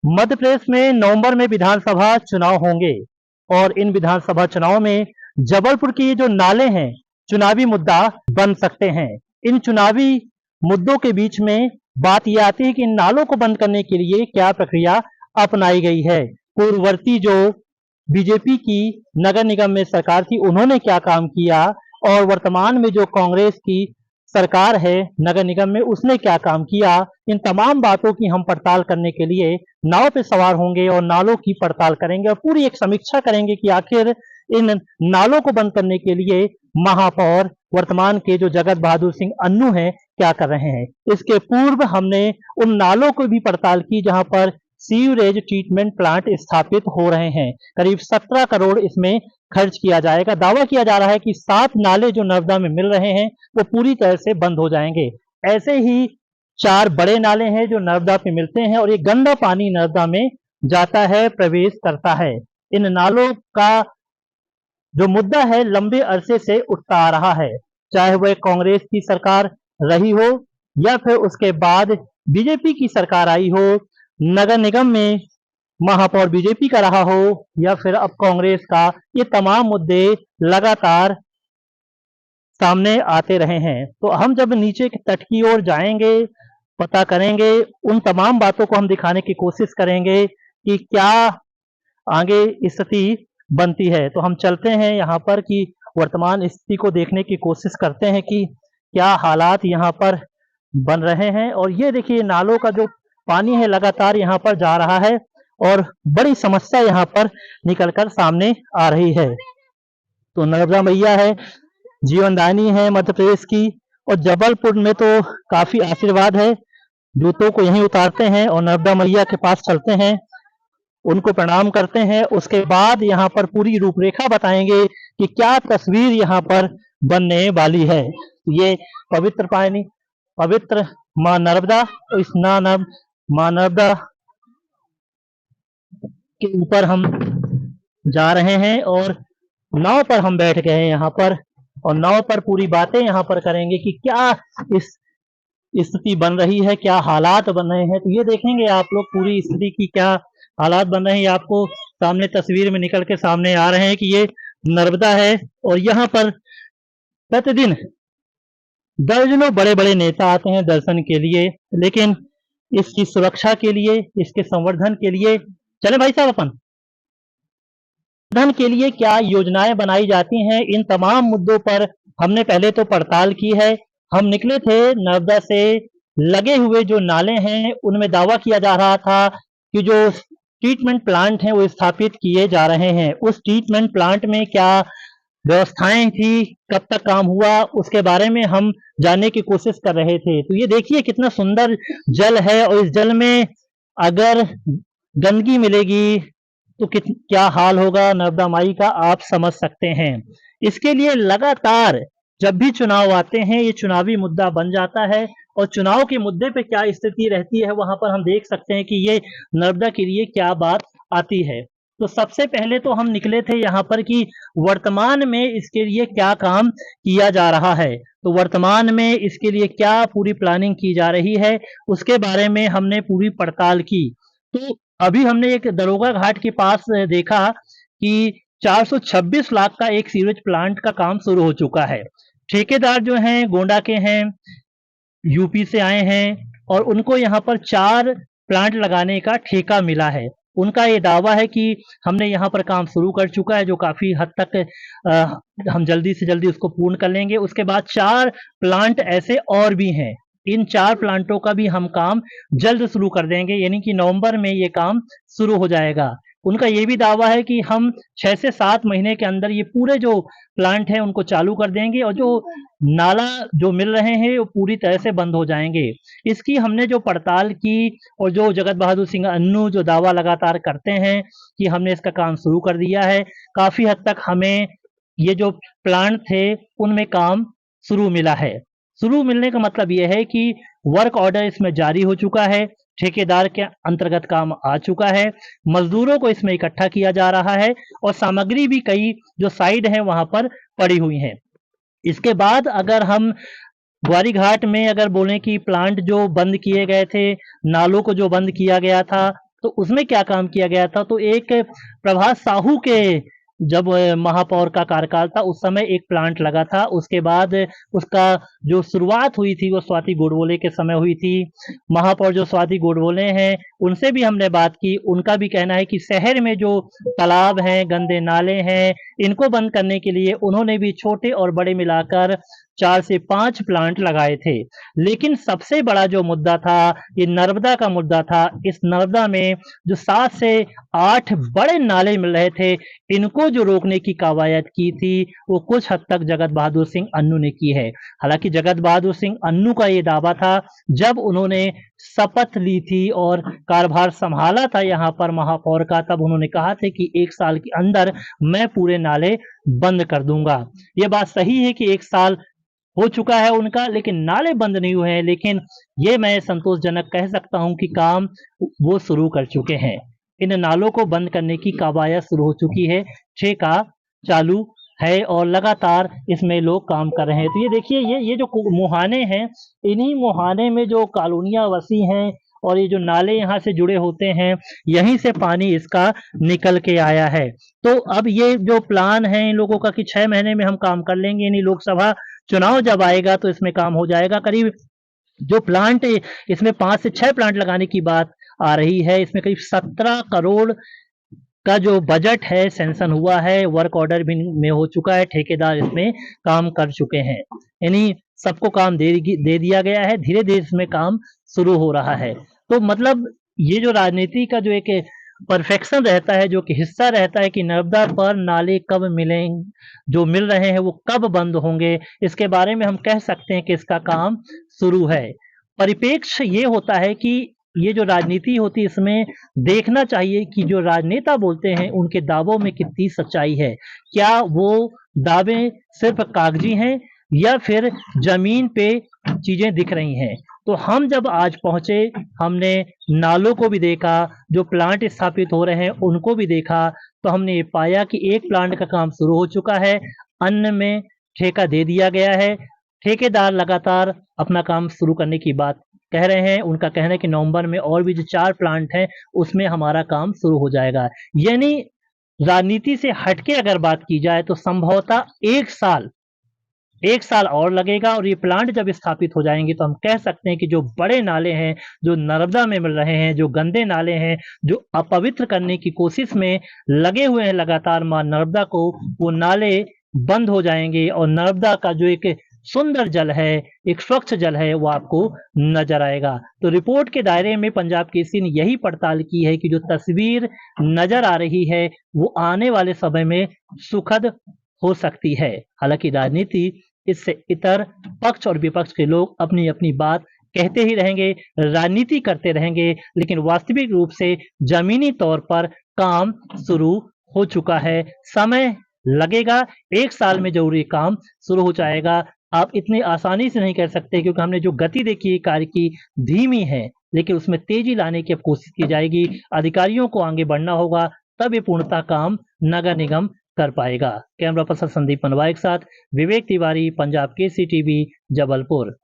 मध्य प्रदेश में नवंबर में विधानसभा चुनाव होंगे और इन विधानसभा चुनाव में जबलपुर की जो नाले हैं चुनावी मुद्दा बन सकते हैं। इन चुनावी मुद्दों के बीच में बात यह आती है कि इन नालों को बंद करने के लिए क्या प्रक्रिया अपनाई गई है। पूर्ववर्ती जो बीजेपी की नगर निगम में सरकार थी उन्होंने क्या काम किया और वर्तमान में जो कांग्रेस की सरकार है नगर निगम में उसने क्या काम किया, इन तमाम बातों की हम पड़ताल करने के लिए नाव पे सवार होंगे और नालों की पड़ताल करेंगे और पूरी एक समीक्षा करेंगे कि आखिर इन नालों को बंद करने के लिए महापौर वर्तमान के जो जगत बहादुर सिंह अन्नू हैं क्या कर रहे हैं। इसके पूर्व हमने उन नालों को भी पड़ताल की जहां पर सीवरेज ट्रीटमेंट प्लांट स्थापित हो रहे हैं। करीब 17 करोड़ इसमें खर्च किया जाएगा। दावा किया जा रहा है कि 7 नाले जो नर्मदा में मिल रहे हैं वो पूरी तरह से बंद हो जाएंगे। ऐसे ही 4 बड़े नाले हैं जो नर्मदा पे मिलते हैं और ये गंदा पानी नर्मदा में जाता है, प्रवेश करता है। इन नालों का जो मुद्दा है लंबे अरसे से उठता आ रहा है, चाहे वह कांग्रेस की सरकार रही हो या फिर उसके बाद बीजेपी की सरकार आई हो, नगर निगम में महापौर बीजेपी का रहा हो या फिर अब कांग्रेस का, ये तमाम मुद्दे लगातार सामने आते रहे हैं। तो हम जब नीचे के तट की ओर जाएंगे, पता करेंगे, उन तमाम बातों को हम दिखाने की कोशिश करेंगे कि क्या आगे स्थिति बनती है। तो हम चलते हैं यहाँ पर कि वर्तमान स्थिति को देखने की कोशिश करते हैं कि क्या हालात यहाँ पर बन रहे हैं। और ये देखिए नालों का जो पानी है लगातार यहाँ पर जा रहा है और बड़ी समस्या यहाँ पर निकलकर सामने आ रही है। तो नर्मदा मैया है, जीवनदायिनी है मध्य प्रदेश की, और जबलपुर में तो काफी आशीर्वाद है। जूतों को यहीं उतारते हैं और नर्मदा मैया के पास चलते हैं, उनको प्रणाम करते हैं। उसके बाद यहाँ पर पूरी रूपरेखा बताएंगे कि क्या तस्वीर यहाँ पर बनने वाली है। ये पवित्र पानी, पवित्र माँ नर्मदा, इस माँ नर्मदा के ऊपर हम जा रहे हैं और नाव पर हम बैठ गए हैं यहाँ पर, और नाव पर पूरी बातें यहाँ पर करेंगे कि क्या इस स्थिति बन रही है, क्या हालात बन रहे हैं। तो ये देखेंगे आप लोग पूरी स्थिति की क्या हालात बन रहे हैं। आपको सामने तस्वीर में निकल के सामने आ रहे हैं कि ये नर्मदा है और यहाँ पर प्रतिदिन दर्जनों बड़े बड़े नेता आते हैं दर्शन के लिए, लेकिन इसकी सुरक्षा के लिए, इसके संवर्धन के लिए, चले भाई साहब अपन धन के लिए क्या योजनाएं बनाई जाती हैं, इन तमाम मुद्दों पर हमने पहले तो पड़ताल की है। हम निकले थे नर्मदा से लगे हुए जो नाले हैं उनमें दावा किया जा रहा था कि जो ट्रीटमेंट प्लांट हैं वो स्थापित किए जा रहे हैं। उस ट्रीटमेंट प्लांट में क्या व्यवस्थाएं थी, कब तक काम हुआ, उसके बारे में हम जानने की कोशिश कर रहे थे। तो ये देखिए कितना सुंदर जल है और इस जल में अगर गंदगी मिलेगी तो क्या हाल होगा नर्मदा माई का, आप समझ सकते हैं। इसके लिए लगातार जब भी चुनाव आते हैं ये चुनावी मुद्दा बन जाता है और चुनाव के मुद्दे पे क्या स्थिति रहती है वहां पर हम देख सकते हैं कि ये नर्मदा के लिए क्या बात आती है। तो सबसे पहले तो हम निकले थे यहाँ पर कि वर्तमान में इसके लिए क्या काम किया जा रहा है, तो वर्तमान में इसके लिए क्या पूरी प्लानिंग की जा रही है उसके बारे में हमने पूरी पड़ताल की। तो अभी हमने एक दरोगा घाट के पास देखा कि 426 लाख का एक सीवेज प्लांट का काम शुरू हो चुका है। ठेकेदार जो हैं गोंडा के हैं, यूपी से आए हैं और उनको यहाँ पर 4 प्लांट लगाने का ठेका मिला है। उनका ये दावा है कि हमने यहाँ पर काम शुरू कर चुका है जो काफी हद तक हम जल्दी से जल्दी उसको पूर्ण कर लेंगे। उसके बाद 4 प्लांट ऐसे और भी हैं, इन 4 प्लांटों का भी हम काम जल्द शुरू कर देंगे, यानी कि नवंबर में ये काम शुरू हो जाएगा। उनका ये भी दावा है कि हम 6 से 7 महीने के अंदर ये पूरे जो प्लांट हैं उनको चालू कर देंगे और जो नाला जो मिल रहे हैं वो पूरी तरह से बंद हो जाएंगे। इसकी हमने जो पड़ताल की और जो जगत बहादुर सिंह अन्नू जो दावा लगातार करते हैं कि हमने इसका काम शुरू कर दिया है, काफी हद तक हमें ये जो प्लांट थे उनमें काम शुरू मिला है। शुरू मिलने का मतलब यह है कि वर्क ऑर्डर इसमें जारी हो चुका है, ठेकेदार के अंतर्गत काम आ चुका है, मजदूरों को इसमें इकट्ठा किया जा रहा है और सामग्री भी कई जो साइड है वहां पर पड़ी हुई है। इसके बाद अगर हम ग्वारी घाट में अगर बोलें कि प्लांट जो बंद किए गए थे, नालों को जो बंद किया गया था, तो उसमें क्या काम किया गया था, तो एक प्रभात साहू के जब महापौर का कार्यकाल था उस समय एक प्लांट लगा था। उसके बाद उसका जो शुरुआत हुई थी वो स्वाति गोडबोले के समय हुई थी। महापौर जो स्वाति गोडबोले हैं उनसे भी हमने बात की, उनका भी कहना है कि शहर में जो तालाब हैं, गंदे नाले हैं, इनको बंद करने के लिए उन्होंने भी छोटे और बड़े मिलाकर 4 से 5 प्लांट लगाए थे। लेकिन सबसे बड़ा जो मुद्दा था ये नर्मदा का मुद्दा था। इस नर्मदा में जो 7 से 8 बड़े नाले मिल रहे थे, इनको जो रोकने की कवायद की थी वो कुछ हद तक जगत बहादुर सिंह अन्नू ने की है। हालांकि जगत बहादुर सिंह अन्नू का ये दावा था जब उन्होंने शपथ ली थी और कार्यभार संभाला था यहाँ पर महापौर का, तब उन्होंने कहा था कि 1 साल के अंदर मैं पूरे नाले बंद कर दूंगा। ये बात सही है कि 1 साल हो चुका है उनका, लेकिन नाले बंद नहीं हुए हैं। लेकिन ये मैं संतोषजनक कह सकता हूं कि काम वो शुरू कर चुके हैं। इन नालों को बंद करने की कवायद शुरू हो चुकी है, ठेका चालू है और लगातार इसमें लोग काम कर रहे हैं। तो ये देखिए, ये जो मुहाने हैं, इन्हीं मुहाने में जो कॉलोनियां बसी हैं और ये जो नाले यहाँ से जुड़े होते हैं, यहीं से पानी इसका निकल के आया है। तो अब ये जो प्लान है इन लोगों का कि 6 महीने में हम काम कर लेंगे, यानी लोकसभा चुनाव जब आएगा तो इसमें काम हो जाएगा। करीब जो प्लांट इसमें 5 से 6 प्लांट लगाने की बात आ रही है, इसमें करीब 17 करोड़ का जो बजट है सैंक्शन हुआ है, वर्क ऑर्डर भी में हो चुका है, ठेकेदार इसमें काम कर चुके हैं, यानी सबको काम दे दिया गया है, धीरे धीरे इसमें काम शुरू हो रहा है। तो मतलब ये जो राजनीति का जो एक परफेक्शन रहता है, जो कि हिस्सा रहता है कि नर्मदा पर नाले कब मिलेंगे, जो मिल रहे हैं वो कब बंद होंगे, इसके बारे में हम कह सकते हैं कि इसका काम शुरू है। परिपेक्ष ये होता है कि ये जो राजनीति होती है इसमें देखना चाहिए कि जो राजनेता बोलते हैं उनके दावों में कितनी सच्चाई है। क्या वो दावे सिर्फ कागजी हैं या फिर जमीन पे चीजें दिख रही हैं। तो हम जब आज पहुंचे, हमने नालों को भी देखा, जो प्लांट स्थापित हो रहे हैं उनको भी देखा, तो हमने ये पाया कि एक प्लांट का काम शुरू हो चुका है, अन्य में ठेका दे दिया गया है। ठेकेदार लगातार अपना काम शुरू करने की बात कह रहे हैं। उनका कहना है कि नवंबर में और भी जो 4 प्लांट हैं उसमें हमारा काम शुरू हो जाएगा। यानी राजनीति से हटके अगर बात की जाए तो संभवतः 1 साल और लगेगा और ये प्लांट जब स्थापित हो जाएंगे तो हम कह सकते हैं कि जो बड़े नाले हैं, जो नर्मदा में मिल रहे हैं, जो गंदे नाले हैं, जो अपवित्र करने की कोशिश में लगे हुए हैं लगातार मां नर्मदा को, वो नाले बंद हो जाएंगे और नर्मदा का जो एक सुंदर जल है, एक स्वच्छ जल है, वो आपको नजर आएगा। तो रिपोर्ट के दायरे में पंजाब केसरी ने यही पड़ताल की है कि जो तस्वीर नजर आ रही है वो आने वाले समय में सुखद हो सकती है। हालांकि राजनीति इससे इतर पक्ष और विपक्ष के लोग अपनी अपनी बात कहते ही रहेंगे, राजनीति करते रहेंगे, लेकिन वास्तविक रूप से जमीनी तौर पर काम शुरू हो चुका है। समय लगेगा, 1 साल में जरूरी काम शुरू हो जाएगा। आप इतनी आसानी से नहीं कर सकते क्योंकि हमने जो गति देखी है कार्य की धीमी है, लेकिन उसमें तेजी लाने की अब कोशिश की जाएगी। अधिकारियों को आगे बढ़ना होगा, तब ये पूर्णतः काम नगर निगम कर पाएगा। कैमरा पर्सन संदीप मनवाए के साथ विवेक तिवारी, पंजाब केसरी टीवी, जबलपुर।